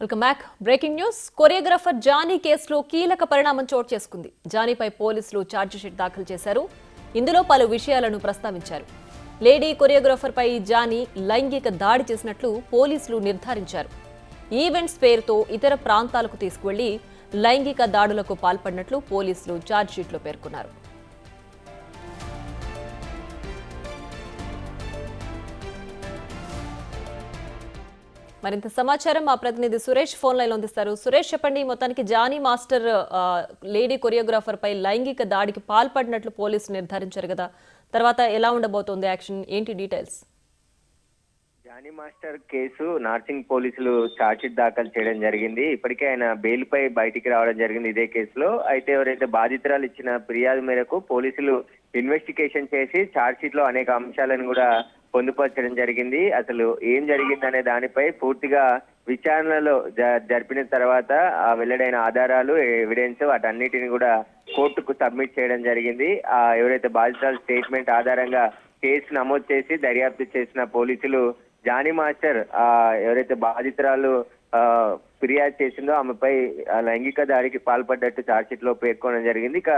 Welcome back. Breaking news. Choreographer Johnny కేసులో కీలక పరిణామం చోటు చేసుకుంది. జానీపై పోలీసులు ఛార్జిషీట్ దాఖలు చేశారు. ఇందులో పలు విషయాలను ప్రస్తావించారు. లేడీ కొరియోగ్రాఫర్పై జానీ లైంగిక దాడి చేసినట్లు పోలీసులు నిర్ధారించారు. ఈవెంట్స్ పేరుతో ఇతర ప్రాంతాలకు తీసుకువెళ్లి లైంగిక దాడులకు పాల్పడినట్లు పోలీసులు ఛార్జిషీట్లో పేర్కొన్నారు. మరింత సమాచారం మా ప్రతినిధి సురేష్ ఫోన్ లైన్ అందిస్తారు. సురేష్, చెప్పండి. మొత్తానికి జానీ మాస్టర్ లేడీ కొరియోగ్రాఫర్ పై లైంగిక దాడికి పాల్పడినట్లు పోలీసులు నిర్ధారించారు కదా, తర్వాత ఎలా ఉండబోతోంది యాక్షన్, ఏంటి details? Johnny master case Narsingi పోలీసులు ఛార్జ్షీట్ దాఖలు చేయడం జరిగింది. ఇప్పటికే ఆయన బెయిల్ పై బయటికి రావడం జరిగింది ఇదే కేసులో. అయితే ఎవరైతే బాధితురాలు ఇచ్చిన ఫిర్యాదు మేరకు పోలీసులు ఇన్వెస్టిగేషన్ చేసి ఛార్జ్షీట్ లో అనేక అంశాలను కూడా పొందుపరచడం జరిగింది. అసలు ఏం జరిగిందనే దానిపై పూర్తిగా విచారణలో జరిపిన తర్వాత వెల్లడైన ఆధారాలు, ఎవిడెన్స్ వాటన్నిటిని కూడా కోర్టుకు సబ్మిట్ చేయడం జరిగింది. ఎవరైతే బాధితురాలు స్టేట్మెంట్ ఆధారంగా కేసు నమోదు చేసి దర్యాప్తు చేసిన పోలీసులు జానీ మాస్టర్ ఎవరైతే బాధితురాలు ఫిర్యాదు చేసిందో ఆమెపై లైంగిక దాడికి పాల్పడ్డట్టు ఛార్జ్షీట్ లో పేర్కొనడం జరిగింది. ఇక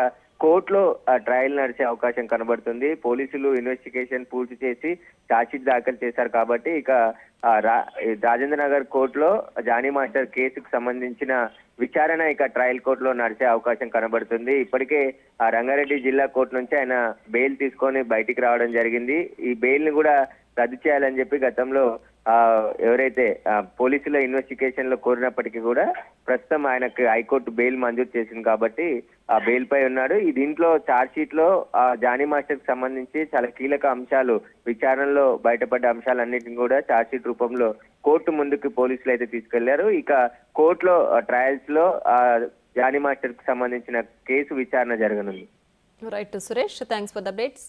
కోర్టులో ట్రయల్ నడిచే అవకాశం కనబడుతుంది. పోలీసులు ఇన్వెస్టిగేషన్ పూర్తి చేసి ఛార్జ్షీట్ దాఖలు చేశారు కాబట్టి ఇక రాజేంద్ర నగర్ కోర్టులో జానీ మాస్టర్ కేసుకు సంబంధించిన విచారణ ఇక ట్రయల్ కోర్టులో నడిచే అవకాశం కనబడుతుంది. ఇప్పటికే రంగారెడ్డి జిల్లా కోర్టు నుంచి ఆయన బెయిల్ తీసుకొని బయటికి రావడం జరిగింది. ఈ బెయిల్ ని కూడా రద్దు చేయాలని చెప్పి గతంలో ఎవరైతే పోలీసుల ఇన్వెస్టిగేషన్ లో కోరినప్పటికీ కూడా ప్రస్తుతం ఆయనకు హైకోర్టు బెయిల్ మంజూరు చేసింది కాబట్టి ఆ బెయిల్ పై ఉన్నాడు. ఈ దీంట్లో ఛార్జ్షీట్ లో జానీ మాస్టర్ కి సంబంధించి చాలా కీలక అంశాలు, విచారణలో బయటపడ్డ అంశాలన్నింటినీ కూడా ఛార్జ్షీట్ రూపంలో కోర్టు ముందుకు పోలీసులు అయితే తీసుకెళ్లారు. ఇక కోర్టులో ట్రయల్స్ లో జానీ మాస్టర్ కి సంబంధించిన కేసు విచారణ జరగనుంది. Right Suresh, thanks for the updates.